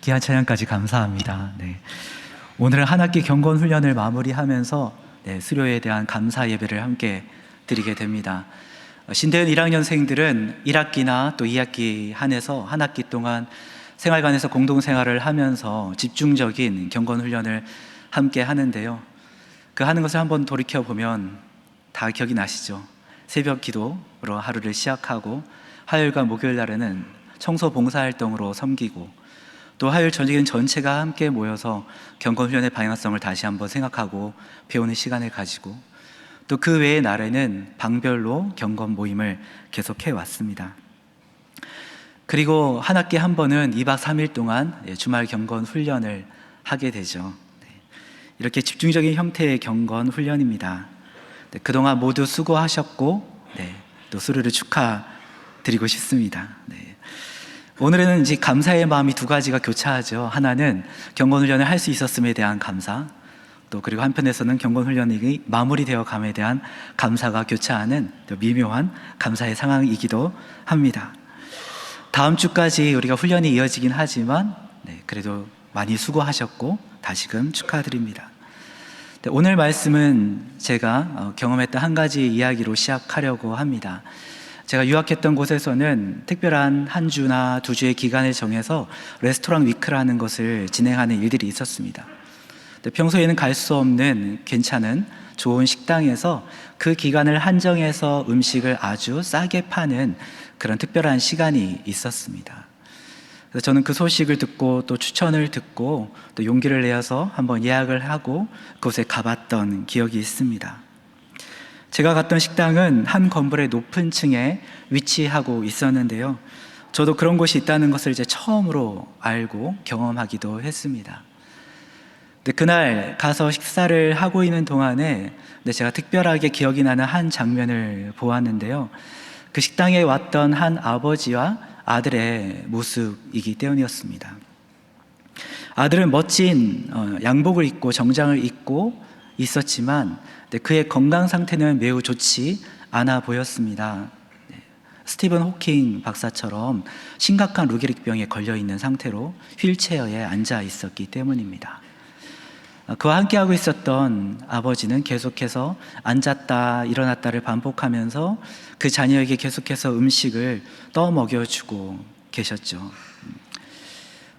귀한 찬양까지 감사합니다. 네. 오늘은 한 학기 경건 훈련을 마무리하면서 수료에 대한 감사 예배를 함께 드리게 됩니다. 신대은 1학년생들은 1학기나 또 2학기 한해서 한 학기 동안 생활관에서 공동생활을 하면서 집중적인 경건 훈련을 함께 하는데요. 그 하는 것을 한번 돌이켜보면 다 기억이 나시죠? 새벽 기도로 하루를 시작하고 화요일과 목요일 날에는 청소 봉사활동으로 섬기고 또 화요일 저녁에는 전체가 함께 모여서 경건훈련의 방향성을 다시 한번 생각하고 배우는 시간을 가지고 또 그 외의 날에는 방별로 경건 모임을 계속해 왔습니다. 그리고 한 학기 한 번은 2박 3일 동안 주말 경건 훈련을 하게 되죠. 이렇게 집중적인 형태의 경건 훈련입니다. 그동안 모두 수고하셨고 또 수료를 축하드리고 싶습니다. 오늘은 이제 감사의 마음이 두 가지가 교차하죠. 하나는 경건훈련을 할 수 있었음에 대한 감사, 또 그리고 한편에서는 경건훈련이 마무리되어 감에 대한 감사가 교차하는 또 미묘한 감사의 상황이기도 합니다. 다음 주까지 우리가 훈련이 이어지긴 하지만 그래도 많이 수고하셨고 다시금 축하드립니다. 오늘 말씀은 제가 경험했던 한 가지 이야기로 시작하려고 합니다. 제가 유학했던 곳에서는 특별한 한 주나 두 주의 기간을 정해서 레스토랑 위크라는 것을 진행하는 일들이 있었습니다. 평소에는 갈 수 없는 괜찮은 좋은 식당에서 그 기간을 한정해서 음식을 아주 싸게 파는 그런 특별한 시간이 있었습니다. 그래서 저는 그 소식을 듣고 또 추천을 듣고 또 용기를 내어서 한번 예약을 하고 그곳에 가봤던 기억이 있습니다. 제가 갔던 식당은 한 건물의 높은 층에 위치하고 있었는데요. 저도 그런 곳이 있다는 것을 이제 처음으로 알고 경험하기도 했습니다. 그날 가서 식사를 하고 있는 동안에 제가 특별하게 기억이 나는 한 장면을 보았는데요. 그 식당에 왔던 한 아버지와 아들의 모습이기 때문이었습니다. 아들은 멋진 양복을 입고 정장을 입고 있었지만 그의 건강 상태는 매우 좋지 않아 보였습니다. 스티븐 호킹 박사처럼 심각한 루게릭병에 걸려있는 상태로 휠체어에 앉아 있었기 때문입니다. 그와 함께하고 있었던 아버지는 계속해서 앉았다 일어났다를 반복하면서 그 자녀에게 계속해서 음식을 떠먹여주고 계셨죠.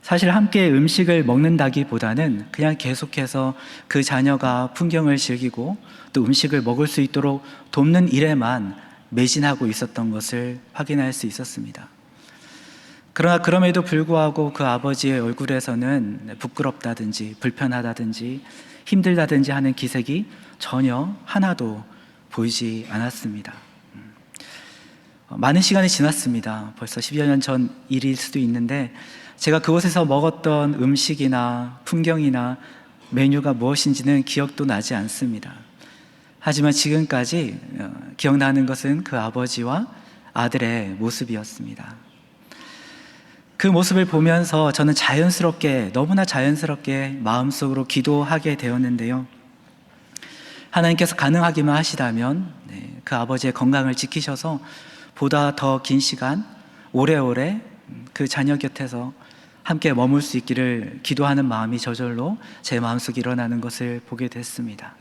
사실 함께 음식을 먹는다기보다는 그냥 계속해서 그 자녀가 풍경을 즐기고 또 음식을 먹을 수 있도록 돕는 일에만 매진하고 있었던 것을 확인할 수 있었습니다. 그러나 그럼에도 불구하고 그 아버지의 얼굴에서는 부끄럽다든지 불편하다든지 힘들다든지 하는 기색이 전혀 하나도 보이지 않았습니다. 많은 시간이 지났습니다. 벌써 10여 년 전 일일 수도 있는데 제가 그곳에서 먹었던 음식이나 풍경이나 메뉴가 무엇인지는 기억도 나지 않습니다. 하지만 지금까지 기억나는 것은 그 아버지와 아들의 모습이었습니다. 그 모습을 보면서 저는 너무나 자연스럽게 마음속으로 기도하게 되었는데요. 하나님께서 가능하기만 하시다면 그 아버지의 건강을 지키셔서 보다 더 긴 시간 오래오래 그 자녀 곁에서 함께 머물 수 있기를 기도하는 마음이 저절로 제 마음속에 일어나는 것을 보게 됐습니다.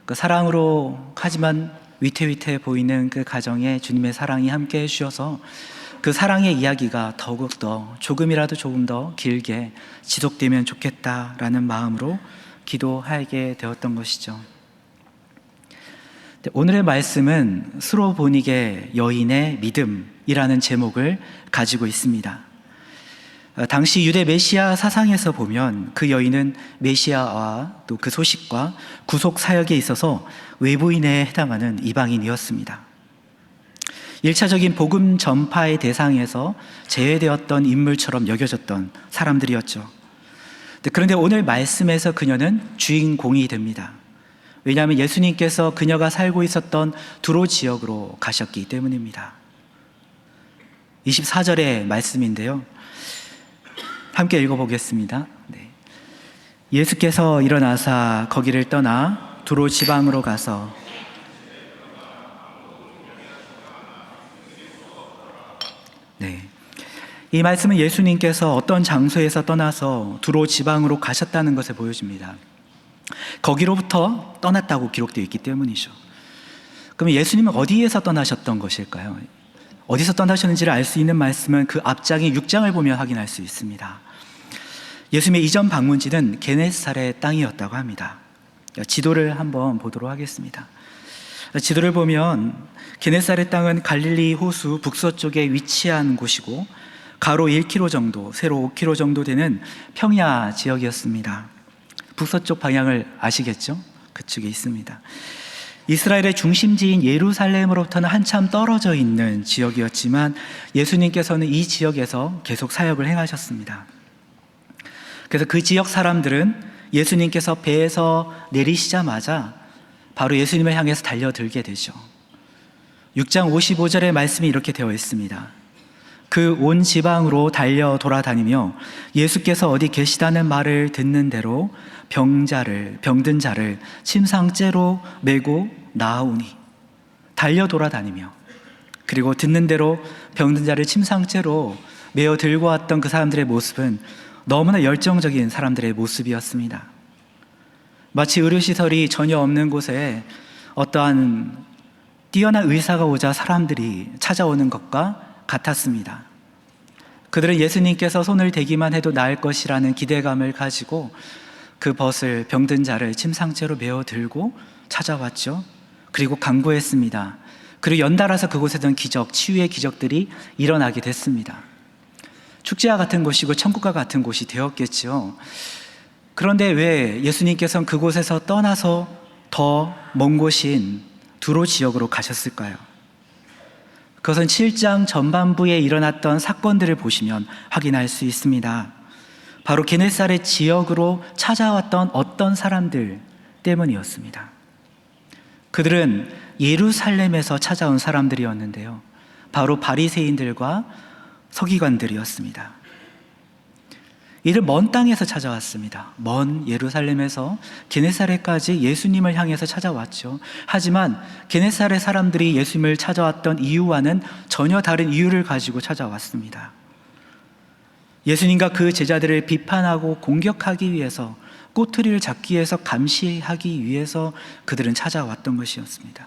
그 사랑으로 하지만 위태위태해 보이는 그 가정에 주님의 사랑이 함께 해주셔서 그 사랑의 이야기가 더욱더 조금 더 길게 지속되면 좋겠다라는 마음으로 기도하게 되었던 것이죠. 오늘의 말씀은 스로보닉의 여인의 믿음이라는 제목을 가지고 있습니다. 당시 유대 메시아 사상에서 보면 그 여인은 메시아와 또 그 소식과 구속 사역에 있어서 외부인에 해당하는 이방인이었습니다. 1차적인 복음 전파의 대상에서 제외되었던 인물처럼 여겨졌던 사람들이었죠. 그런데 오늘 말씀에서 그녀는 주인공이 됩니다. 왜냐하면 예수님께서 그녀가 살고 있었던 두로 지역으로 가셨기 때문입니다. 24절의 말씀인데요. 함께 읽어보겠습니다. 예수께서 일어나사 거기를 떠나 두로 지방으로 가서 이 말씀은 예수님께서 어떤 장소에서 떠나서 두로 지방으로 가셨다는 것을 보여줍니다. 거기로부터 떠났다고 기록되어 있기 때문이죠. 그럼 예수님은 어디에서 떠나셨던 것일까요? 어디서 떠나셨는지를 알 수 있는 말씀은 그 앞장인 6장을 보면 확인할 수 있습니다. 예수님의 이전 방문지는 게네사렛 땅이었다고 합니다. 지도를 한번 보도록 하겠습니다. 지도를 보면 게네사렛 땅은 갈릴리 호수 북서쪽에 위치한 곳이고 가로 1km 정도, 세로 5km 정도 되는 평야 지역이었습니다. 북서쪽 방향을 아시겠죠? 그쪽에 있습니다. 이스라엘의 중심지인 예루살렘으로부터는 한참 떨어져 있는 지역이었지만 예수님께서는 이 지역에서 계속 사역을 행하셨습니다. 그래서 그 지역 사람들은 예수님께서 배에서 내리시자마자 바로 예수님을 향해서 달려들게 되죠. 6장 55절의 말씀이 이렇게 되어 있습니다. 그 온 지방으로 달려 돌아다니며 예수께서 어디 계시다는 말을 듣는 대로 병든 자를 침상째로 메고 나아오니, 달려 돌아다니며, 그리고 듣는 대로 병든 자를 침상째로 메어 들고 왔던 그 사람들의 모습은 너무나 열정적인 사람들의 모습이었습니다. 마치 의료시설이 전혀 없는 곳에 어떠한 뛰어난 의사가 오자 사람들이 찾아오는 것과 같았습니다. 그들은 예수님께서 손을 대기만 해도 나을 것이라는 기대감을 가지고 그 벗을 병든 자를 침상째로 메어 들고 찾아왔죠. 그리고 간구했습니다. 그리고 연달아서 그곳에는 기적, 치유의 기적들이 일어나게 됐습니다. 축제와 같은 곳이고 천국과 같은 곳이 되었겠죠. 그런데 왜 예수님께서는 그곳에서 떠나서 더 먼 곳인 두로 지역으로 가셨을까요? 그것은 7장 전반부에 일어났던 사건들을 보시면 확인할 수 있습니다. 바로 게네사렛 지역으로 찾아왔던 어떤 사람들 때문이었습니다. 그들은 예루살렘에서 찾아온 사람들이었는데요, 바로 바리새인들과 서기관들이었습니다. 이들 먼 땅에서 찾아왔습니다. 먼 예루살렘에서 게네사렛까지 예수님을 향해서 찾아왔죠. 하지만 게네사렛 사람들이 예수님을 찾아왔던 이유와는 전혀 다른 이유를 가지고 찾아왔습니다. 예수님과 그 제자들을 비판하고 공격하기 위해서, 꼬투리를 잡기 위해서, 감시하기 위해서 그들은 찾아왔던 것이었습니다.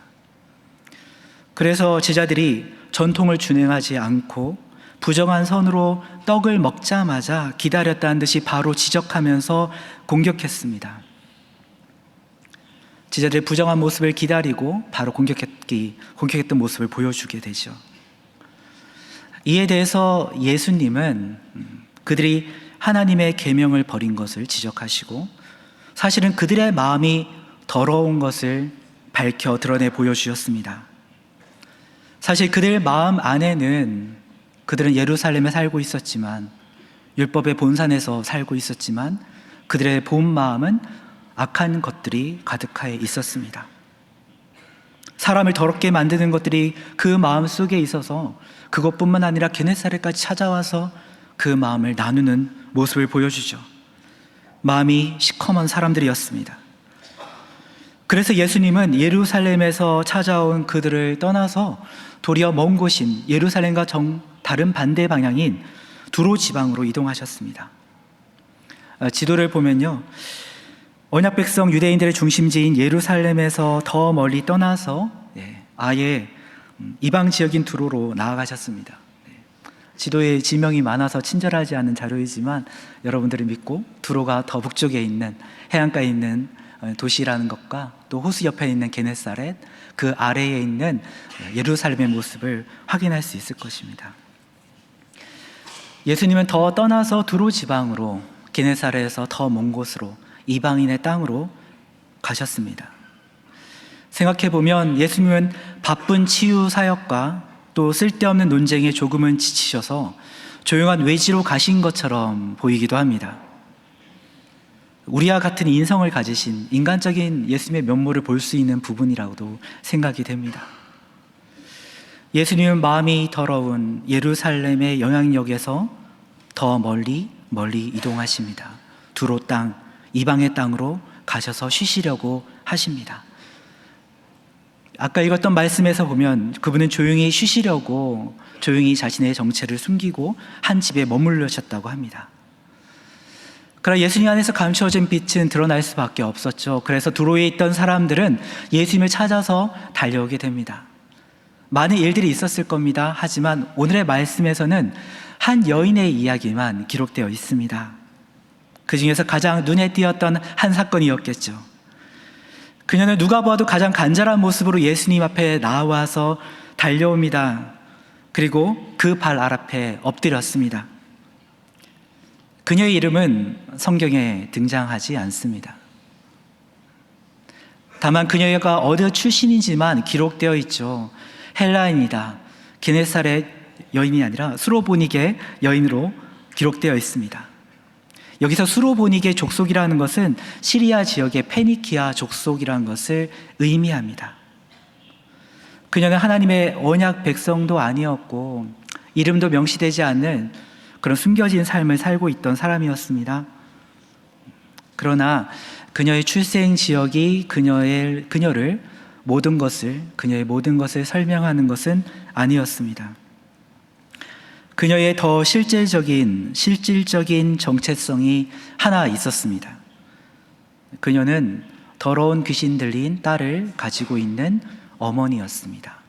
그래서 제자들이 전통을 준행하지 않고 부정한 선으로 떡을 먹자마자 기다렸다는 듯이 바로 지적하면서 공격했습니다. 제자들의 부정한 모습을 기다리고 바로 공격했던 모습을 보여주게 되죠. 이에 대해서 예수님은 그들이 하나님의 계명을 버린 것을 지적하시고, 사실은 그들의 마음이 더러운 것을 밝혀 드러내 보여주셨습니다. 사실 그들 마음 안에는, 그들은 예루살렘에 살고 있었지만, 율법의 본산에서 살고 있었지만 그들의 본 마음은 악한 것들이 가득하여 있었습니다. 사람을 더럽게 만드는 것들이 그 마음 속에 있어서 그것뿐만 아니라 게네사렛까지 찾아와서 그 마음을 나누는 모습을 보여주죠. 마음이 시커먼 사람들이었습니다. 그래서 예수님은 예루살렘에서 찾아온 그들을 떠나서 도리어 먼 곳인 예루살렘과 다른 반대 방향인 두로 지방으로 이동하셨습니다. 지도를 보면요, 언약 백성 유대인들의 중심지인 예루살렘에서 더 멀리 떠나서 아예 이방 지역인 두로로 나아가셨습니다. 지도에 지명이 많아서 친절하지 않은 자료이지만 여러분들이 믿고 두로가 더 북쪽에 있는 해안가에 있는 도시라는 것과 또 호수 옆에 있는 게네사렛, 그 아래에 있는 예루살렘의 모습을 확인할 수 있을 것입니다. 예수님은 더 떠나서 두로 지방으로, 게네사렛에서 더 먼 곳으로, 이방인의 땅으로 가셨습니다. 생각해보면 예수님은 바쁜 치유 사역과 또 쓸데없는 논쟁에 조금은 지치셔서 조용한 외지로 가신 것처럼 보이기도 합니다. 우리와 같은 인성을 가지신 인간적인 예수님의 면모를 볼 수 있는 부분이라고도 생각이 됩니다. 예수님은 마음이 더러운 예루살렘의 영향력에서 더 멀리 이동하십니다. 두로 땅, 이방의 땅으로 가셔서 쉬시려고 하십니다. 아까 읽었던 말씀에서 보면 그분은 조용히 쉬시려고 조용히 자신의 정체를 숨기고 한 집에 머물르셨다고 합니다. 그러나 예수님 안에서 감추어진 빛은 드러날 수밖에 없었죠. 그래서 도로에 있던 사람들은 예수님을 찾아서 달려오게 됩니다. 많은 일들이 있었을 겁니다. 하지만 오늘의 말씀에서는 한 여인의 이야기만 기록되어 있습니다. 그 중에서 가장 눈에 띄었던 한 사건이었겠죠. 그녀는 누가 봐도 가장 간절한 모습으로 예수님 앞에 나와서 달려옵니다. 그리고 그 발 앞에 엎드렸습니다. 그녀의 이름은 성경에 등장하지 않습니다. 다만 그녀가 어느 출신인지만 기록되어 있죠. 헬라인이다. 게네사렛 여인이 아니라 수로보니게 여인으로 기록되어 있습니다. 여기서 수로보니게 족속이라는 것은 시리아 지역의 페니키아 족속이라는 것을 의미합니다. 그녀는 하나님의 언약 백성도 아니었고 이름도 명시되지 않는 그런 숨겨진 삶을 살고 있던 사람이었습니다. 그러나 그녀의 출생 지역이 그녀의 모든 것을 설명하는 것은 아니었습니다. 그녀의 더 실질적인 정체성이 하나 있었습니다. 그녀는 더러운 귀신 들린 딸을 가지고 있는 어머니였습니다.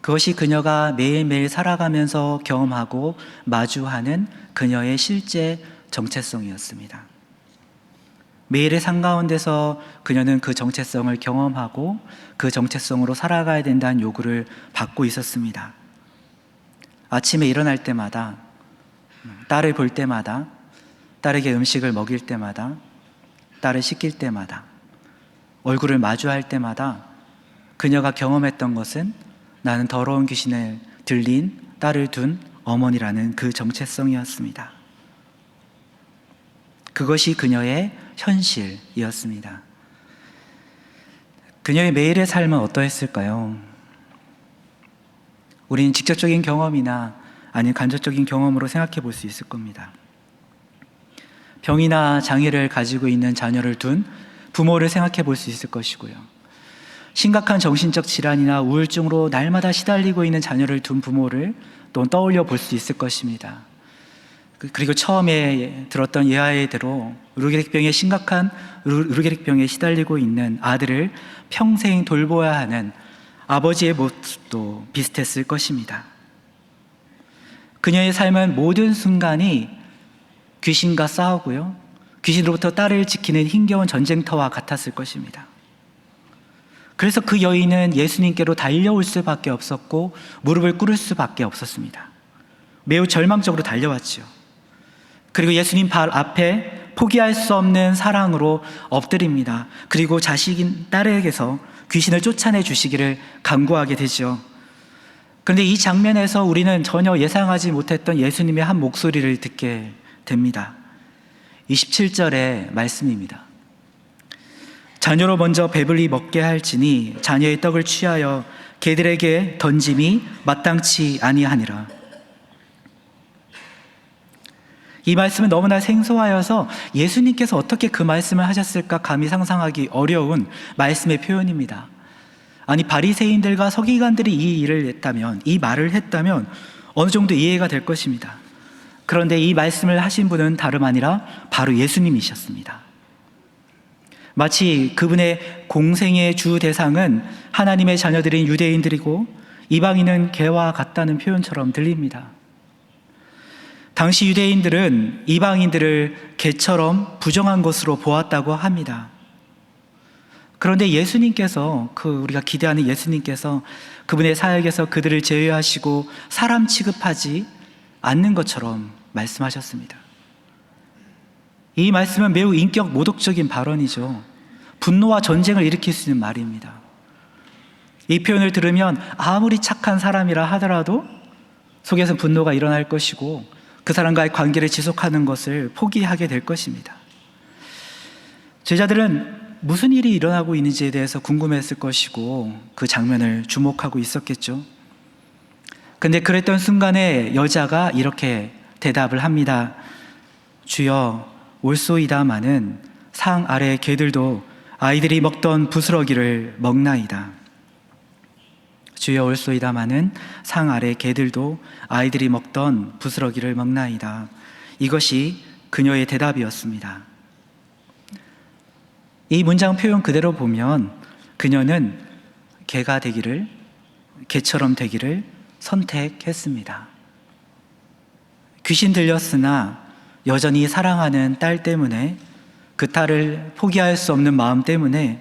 그것이 그녀가 매일매일 살아가면서 경험하고 마주하는 그녀의 실제 정체성이었습니다. 매일의 삶 가운데서 그녀는 그 정체성을 경험하고 그 정체성으로 살아가야 된다는 요구를 받고 있었습니다. 아침에 일어날 때마다, 딸을 볼 때마다, 딸에게 음식을 먹일 때마다, 딸을 씻길 때마다, 얼굴을 마주할 때마다 그녀가 경험했던 것은 나는 더러운 귀신을 들린 딸을 둔 어머니라는 그 정체성이었습니다. 그것이 그녀의 현실이었습니다. 그녀의 매일의 삶은 어떠했을까요? 우리는 직접적인 경험이나 아니면 간접적인 경험으로 생각해 볼 수 있을 겁니다. 병이나 장애를 가지고 있는 자녀를 둔 부모를 생각해 볼 수 있을 것이고요. 심각한 정신적 질환이나 우울증으로 날마다 시달리고 있는 자녀를 둔 부모를 또 떠올려 볼 수 있을 것입니다. 그리고 처음에 들었던 예화대로 심각한 루게릭병에 시달리고 있는 아들을 평생 돌보아야 하는 아버지의 모습도 비슷했을 것입니다. 그녀의 삶은 모든 순간이 귀신과 싸우고요, 귀신으로부터 딸을 지키는 힘겨운 전쟁터와 같았을 것입니다. 그래서 그 여인은 예수님께로 달려올 수밖에 없었고 무릎을 꿇을 수밖에 없었습니다. 매우 절망적으로 달려왔죠. 그리고 예수님 발 앞에 포기할 수 없는 사랑으로 엎드립니다. 그리고 자식인 딸에게서 귀신을 쫓아내 주시기를 간구하게 되죠. 그런데 이 장면에서 우리는 전혀 예상하지 못했던 예수님의 한 목소리를 듣게 됩니다. 27절의 말씀입니다. 자녀로 먼저 배불리 먹게 할지니 자녀의 떡을 취하여 개들에게 던짐이 마땅치 아니하니라. 이 말씀은 너무나 생소하여서 예수님께서 어떻게 그 말씀을 하셨을까 감히 상상하기 어려운 말씀의 표현입니다. 아니, 바리새인들과 서기관들이 이 말을 했다면 어느 정도 이해가 될 것입니다. 그런데 이 말씀을 하신 분은 다름 아니라 바로 예수님이셨습니다. 마치 그분의 공생의 주 대상은 하나님의 자녀들인 유대인들이고 이방인은 개와 같다는 표현처럼 들립니다. 당시 유대인들은 이방인들을 개처럼 부정한 것으로 보았다고 합니다. 그런데 예수님께서, 우리가 기대하는 예수님께서 그분의 사역에서 그들을 제외하시고 사람 취급하지 않는 것처럼 말씀하셨습니다. 이 말씀은 매우 인격 모독적인 발언이죠. 분노와 전쟁을 일으킬 수 있는 말입니다. 이 표현을 들으면 아무리 착한 사람이라 하더라도 속에서 분노가 일어날 것이고 그 사람과의 관계를 지속하는 것을 포기하게 될 것입니다. 제자들은 무슨 일이 일어나고 있는지에 대해서 궁금했을 것이고 그 장면을 주목하고 있었겠죠. 근데 그랬던 순간에 여자가 이렇게 대답을 합니다. 주여, 올소이다마는 상 아래의 개들도 아이들이 먹던 부스러기를 먹나이다. 주여 올소이다마는 상 아래 개들도 아이들이 먹던 부스러기를 먹나이다. 이것이 그녀의 대답이었습니다. 이 문장 표현 그대로 보면 그녀는 개처럼 되기를 선택했습니다. 귀신 들렸으나 여전히 사랑하는 딸 때문에, 그 딸을 포기할 수 없는 마음 때문에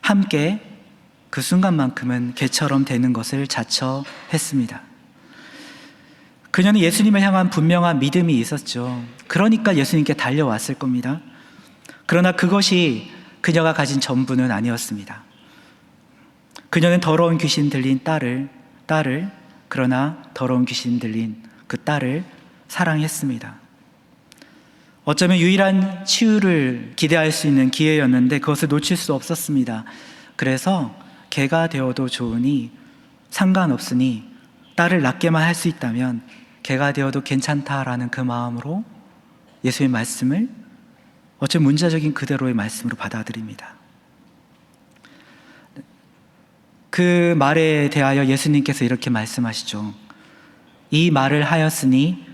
함께 그 순간만큼은 개처럼 되는 것을 자처했습니다. 그녀는 예수님을 향한 분명한 믿음이 있었죠. 그러니까 예수님께 달려왔을 겁니다. 그러나 그것이 그녀가 가진 전부는 아니었습니다. 그녀는 더러운 귀신 들린 그러나 더러운 귀신 들린 그 딸을 사랑했습니다. 어쩌면 유일한 치유를 기대할 수 있는 기회였는데 그것을 놓칠 수 없었습니다. 그래서 개가 되어도 좋으니 상관없으니 딸을 낳게만 할 수 있다면 개가 되어도 괜찮다라는 그 마음으로 예수의 말씀을 어쩌면 문자적인 그대로의 말씀으로 받아들입니다. 그 말에 대하여 예수님께서 이렇게 말씀하시죠. 이 말을 하였으니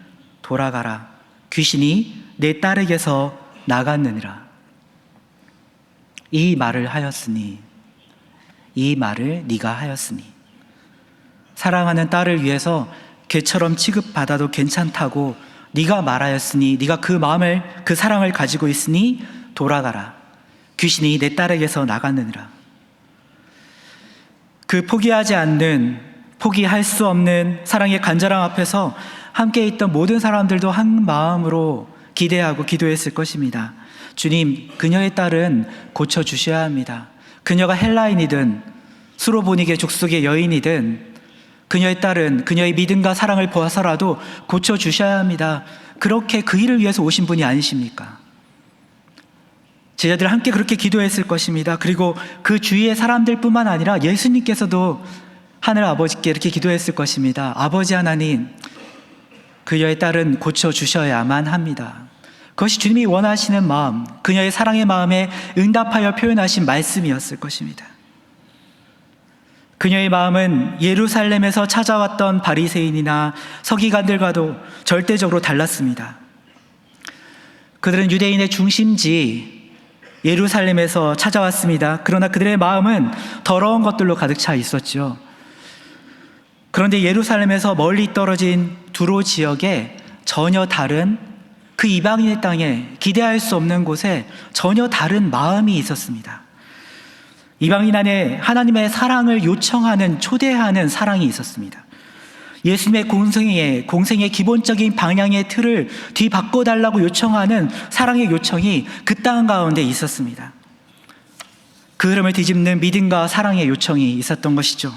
돌아가라. 귀신이 내 딸에게서 나갔느니라. 이 말을 네가 하였으니. 사랑하는 딸을 위해서 개처럼 취급받아도 괜찮다고 네가 말하였으니, 네가 그 사랑을 가지고 있으니 돌아가라. 귀신이 내 딸에게서 나갔느니라. 그 포기할 수 없는 사랑의 간절함 앞에서 함께 있던 모든 사람들도 한 마음으로 기대하고 기도했을 것입니다. 주님, 그녀의 딸은 고쳐주셔야 합니다. 그녀가 헬라인이든 수로보니게 족속의 여인이든 그녀의 딸은 그녀의 믿음과 사랑을 보아서라도 고쳐주셔야 합니다. 그렇게 그 일을 위해서 오신 분이 아니십니까? 제자들 함께 그렇게 기도했을 것입니다. 그리고 그 주위의 사람들 뿐만 아니라 예수님께서도 하늘 아버지께 이렇게 기도했을 것입니다. 아버지 하나님, 그녀의 딸은 고쳐주셔야만 합니다. 그것이 주님이 원하시는 마음, 그녀의 사랑의 마음에 응답하여 표현하신 말씀이었을 것입니다. 그녀의 마음은 예루살렘에서 찾아왔던 바리새인이나 서기관들과도 절대적으로 달랐습니다. 그들은 유대인의 중심지 예루살렘에서 찾아왔습니다. 그러나 그들의 마음은 더러운 것들로 가득 차 있었죠. 그런데 예루살렘에서 멀리 떨어진 두로 지역에 전혀 다른, 그 이방인의 땅에 기대할 수 없는 곳에 전혀 다른 마음이 있었습니다. 이방인 안에 하나님의 사랑을 요청하는, 초대하는 사랑이 있었습니다. 예수님의 공생의 기본적인 방향의 틀을 뒤바꿔달라고 요청하는 사랑의 요청이 그 땅 가운데 있었습니다. 그 흐름을 뒤집는 믿음과 사랑의 요청이 있었던 것이죠.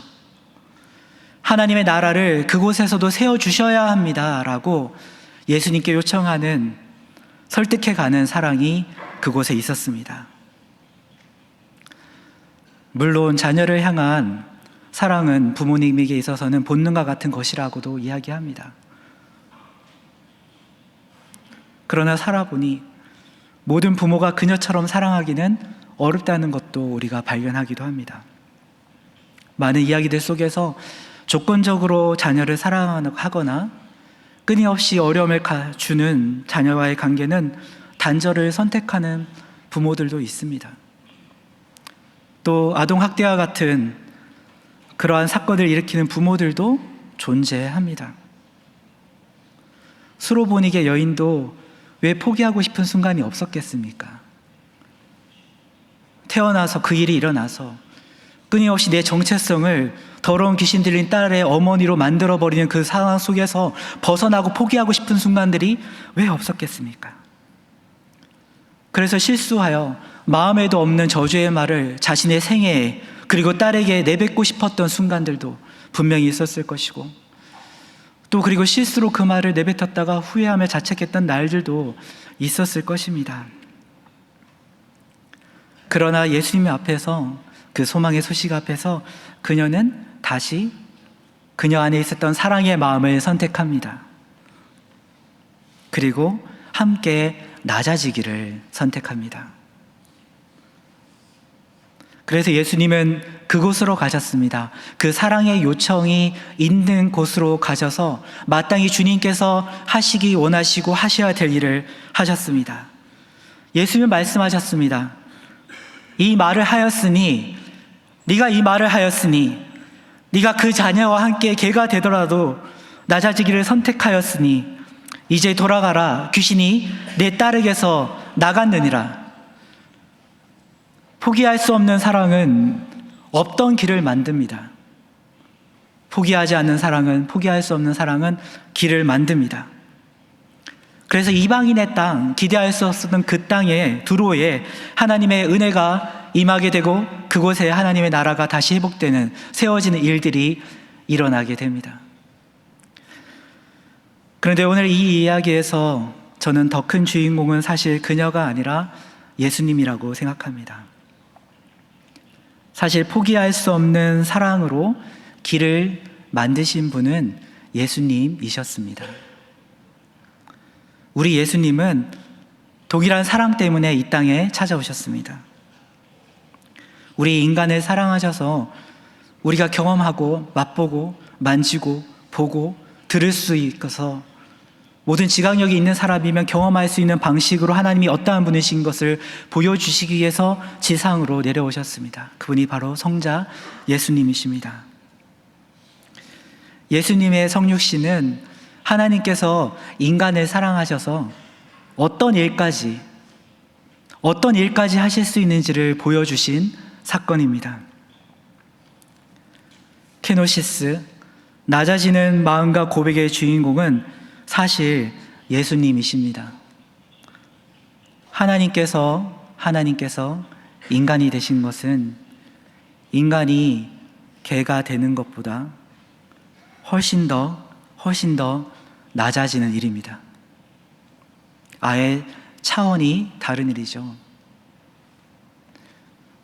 하나님의 나라를 그곳에서도 세워주셔야 합니다 라고 예수님께 요청하는, 설득해가는 사랑이 그곳에 있었습니다. 물론 자녀를 향한 사랑은 부모님에게 있어서는 본능과 같은 것이라고도 이야기합니다. 그러나 살아보니 모든 부모가 그녀처럼 사랑하기는 어렵다는 것도 우리가 발견하기도 합니다. 많은 이야기들 속에서 조건적으로 자녀를 사랑하거나 끊임없이 어려움을 주는 자녀와의 관계는 단절을 선택하는 부모들도 있습니다. 또 아동학대와 같은 그러한 사건을 일으키는 부모들도 존재합니다. 수로보니게 여인도 왜 포기하고 싶은 순간이 없었겠습니까? 태어나서 그 일이 일어나서 끊임없이 내 정체성을 더러운 귀신 들린 딸의 어머니로 만들어버리는 그 상황 속에서 벗어나고 포기하고 싶은 순간들이 왜 없었겠습니까? 그래서 실수하여 마음에도 없는 저주의 말을 자신의 생애에, 그리고 딸에게 내뱉고 싶었던 순간들도 분명히 있었을 것이고, 또 그리고 실수로 그 말을 내뱉었다가 후회하며 자책했던 날들도 있었을 것입니다. 그러나 예수님 앞에서, 그 소망의 소식 앞에서 그녀는 다시 그녀 안에 있었던 사랑의 마음을 선택합니다. 그리고 함께 낮아지기를 선택합니다. 그래서 예수님은 그곳으로 가셨습니다. 그 사랑의 요청이 있는 곳으로 가셔서 마땅히 주님께서 하시기 원하시고 하셔야 될 일을 하셨습니다. 예수님은 말씀하셨습니다. 이 말을 하였으니, 네가 이 말을 하였으니, 네가 그 자녀와 함께 개가 되더라도 낮아지기를 선택하였으니 이제 돌아가라. 귀신이 내 딸에게서 나갔느니라. 포기할 수 없는 사랑은 없던 길을 만듭니다. 포기하지 않는 사랑은, 포기할 수 없는 사랑은 길을 만듭니다. 그래서 이방인의 땅, 기대할 수 없었던 그 땅에, 두로에 하나님의 은혜가 임하게 되고 그곳에 하나님의 나라가 다시 회복되는, 세워지는 일들이 일어나게 됩니다. 그런데 오늘 이 이야기에서 저는 더 큰 주인공은 사실 그녀가 아니라 예수님이라고 생각합니다. 사실 포기할 수 없는 사랑으로 길을 만드신 분은 예수님이셨습니다. 우리 예수님은 동일한 사랑 때문에 이 땅에 찾아오셨습니다. 우리 인간을 사랑하셔서 우리가 경험하고 맛보고 만지고 보고 들을 수 있어서 모든 지각력이 있는 사람이면 경험할 수 있는 방식으로 하나님이 어떠한 분이신 것을 보여주시기 위해서 지상으로 내려오셨습니다. 그분이 바로 성자 예수님이십니다. 예수님의 성육신은 하나님께서 인간을 사랑하셔서 어떤 일까지 하실 수 있는지를 보여주신 사건입니다. 케노시스, 낮아지는 마음과 고백의 주인공은 사실 예수님이십니다. 하나님께서 인간이 되신 것은 인간이 개가 되는 것보다 훨씬 더 낮아지는 일입니다. 아예 차원이 다른 일이죠.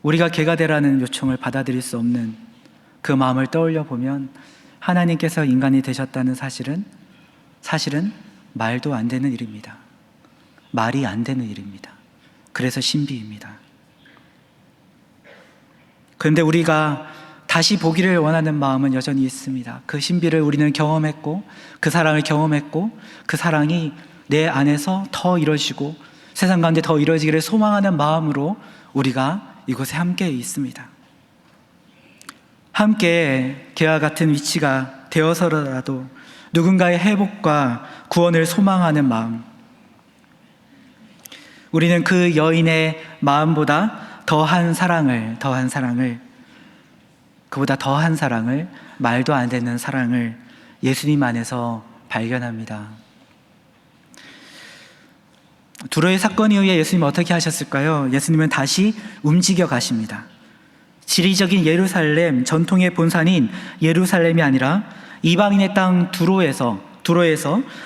우리가 개가 되라는 요청을 받아들일 수 없는 그 마음을 떠올려 보면 하나님께서 인간이 되셨다는 사실은 말도 안 되는 일입니다. 말이 안 되는 일입니다. 그래서 신비입니다. 그런데 우리가 다시 보기를 원하는 마음은 여전히 있습니다. 그 신비를 우리는 경험했고, 그 사랑을 경험했고, 그 사랑이 내 안에서 더 이루어지고 세상 가운데 더 이루어지기를 소망하는 마음으로 우리가 이곳에 함께 있습니다. 함께 개와 같은 위치가 되어서라도 누군가의 회복과 구원을 소망하는 마음, 우리는 그 여인의 마음보다 더한 사랑을, 그보다 더한 사랑을, 말도 안 되는 사랑을 예수님 안에서 발견합니다. 두로의 사건 이후에 예수님은 어떻게 하셨을까요? 예수님은 다시 움직여 가십니다. 지리적인 예루살렘, 전통의 본산인 예루살렘이 아니라 이방인의 땅 두로에서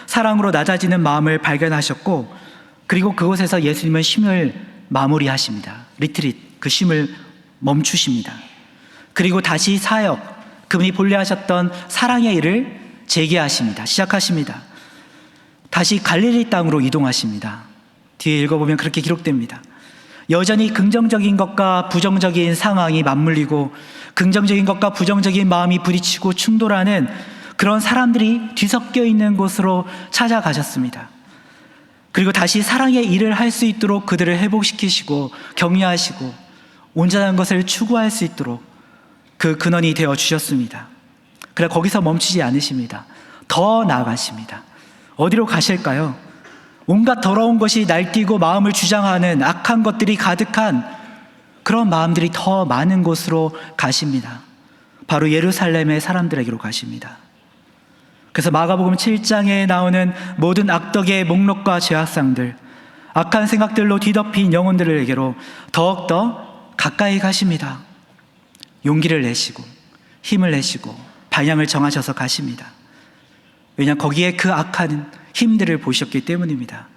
사랑으로 낮아지는 마음을 발견하셨고, 그리고 그곳에서 예수님은 쉼을 마무리하십니다. 리트릿, 그 쉼을 멈추십니다. 그리고 다시 사역, 그분이 본래 하셨던 사랑의 일을 재개하십니다. 시작하십니다. 다시 갈릴리 땅으로 이동하십니다. 뒤에 읽어보면 그렇게 기록됩니다. 여전히 긍정적인 것과 부정적인 상황이 맞물리고 긍정적인 것과 부정적인 마음이 부딪히고 충돌하는 그런 사람들이 뒤섞여 있는 곳으로 찾아가셨습니다. 그리고 다시 사랑의 일을 할 수 있도록 그들을 회복시키시고 격려하시고 온전한 것을 추구할 수 있도록 그 근원이 되어 주셨습니다. 그래 거기서 멈추지 않으십니다. 더 나아가십니다. 어디로 가실까요? 온갖 더러운 것이 날뛰고 마음을 주장하는 악한 것들이 가득한 그런 마음들이 더 많은 곳으로 가십니다. 바로 예루살렘의 사람들에게로 가십니다. 그래서 마가복음 7장에 나오는 모든 악덕의 목록과 죄악상들, 악한 생각들로 뒤덮인 영혼들에게로 더욱더 가까이 가십니다. 용기를 내시고 힘을 내시고 방향을 정하셔서 가십니다. 왜냐하면 거기에 그 악한 힘들을 보셨기 때문입니다.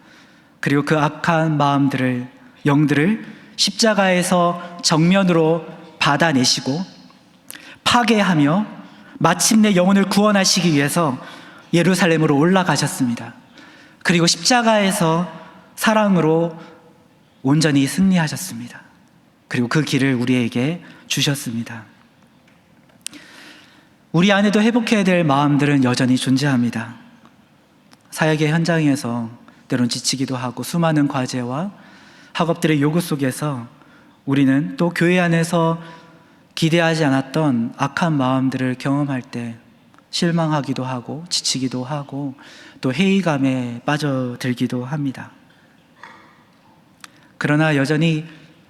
그리고 그 악한 마음들을, 영들을 십자가에서 정면으로 받아내시고 파괴하며 마침내 영혼을 구원하시기 위해서 예루살렘으로 올라가셨습니다. 그리고 십자가에서 사랑으로 온전히 승리하셨습니다. 그리고 그 길을 우리에게 주셨습니다. 우리 안에도 회복해야 될 마음들은 여전히 존재합니다. 사역의 현장에서 때론 지치기도 하고 수많은 과제와 학업들의 요구 속에서 우리는 또 교회 안에서 기대하지 않았던 악한 마음들을 경험할 때 실망하기도 하고 지치기도 하고 또 회의감에 빠져들기도 합니다. 그러나 여전히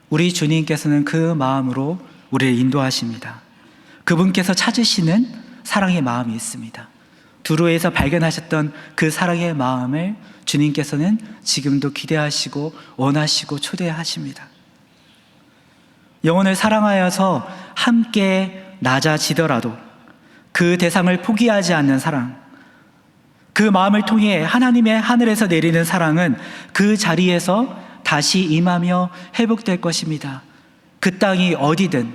우리 주님께서는 그 마음으로 우리를 인도하십니다. 그분께서 찾으시는 사랑의 마음이 있습니다. 두로에서 발견하셨던 그 사랑의 마음을 주님께서는 지금도 기대하시고 원하시고 초대하십니다. 영혼을 사랑하여서 함께 낮아지더라도 그 대상을 포기하지 않는 사랑, 그 마음을 통해 하나님의 하늘에서 내리는 사랑은 그 자리에서 다시 임하며 회복될 것입니다. 그 땅이 어디든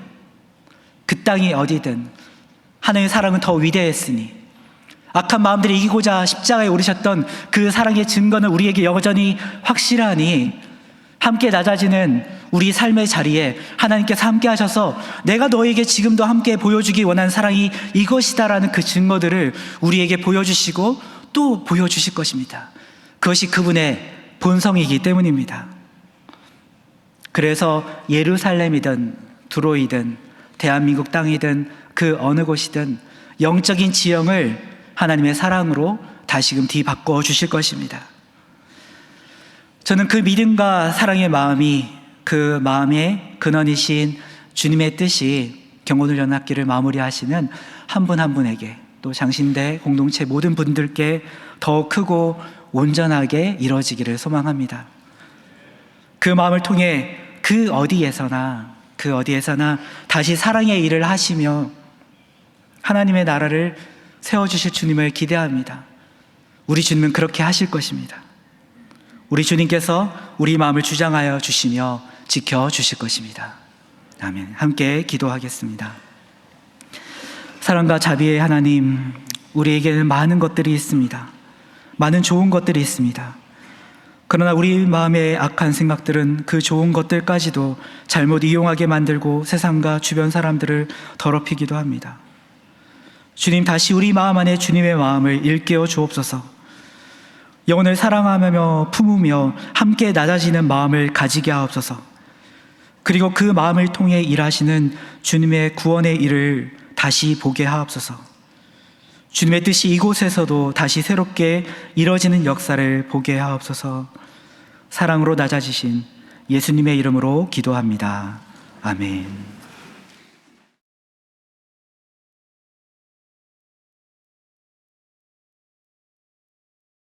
하나님의 사랑은 더 위대했으니 악한 마음들을 이기고자 십자가에 오르셨던 그 사랑의 증거는 우리에게 여전히 확실하니 함께 낮아지는 우리 삶의 자리에 하나님께서 함께 하셔서 내가 너에게 지금도 함께 보여주기 원하는 사랑이 이것이다라는 그 증거들을 우리에게 보여주시고 또 보여주실 것입니다. 그것이 그분의 본성이기 때문입니다. 그래서 예루살렘이든 두로이든 대한민국 땅이든 그 어느 곳이든 영적인 지형을 하나님의 사랑으로 다시금 뒤바꿔 주실 것입니다. 저는 그 믿음과 사랑의 마음이 그 마음의 근원이신 주님의 뜻이 경건훈련학기를 마무리하시는 한 분 한 분에게 또 장신대 공동체 모든 분들께 더 크고 온전하게 이루어지기를 소망합니다. 그 마음을 통해 그 어디에서나 다시 사랑의 일을 하시며 하나님의 나라를 세워주실 주님을 기대합니다. 우리 주님은 그렇게 하실 것입니다. 우리 주님께서 우리 마음을 주장하여 주시며 지켜주실 것입니다. 아멘. 함께 기도하겠습니다. 사랑과 자비의 하나님, 우리에게는 많은 것들이 있습니다. 많은 좋은 것들이 있습니다. 그러나 우리 마음의 악한 생각들은 그 좋은 것들까지도 잘못 이용하게 만들고 세상과 주변 사람들을 더럽히기도 합니다. 주님, 다시 우리 마음 안에 주님의 마음을 일깨워 주옵소서. 영혼을 사랑하며 품으며 함께 낮아지는 마음을 가지게 하옵소서. 그리고 그 마음을 통해 일하시는 주님의 구원의 일을 다시 보게 하옵소서. 주님의 뜻이 이곳에서도 다시 새롭게 이뤄지는 역사를 보게 하옵소서. 사랑으로 낮아지신 예수님의 이름으로 기도합니다. 아멘.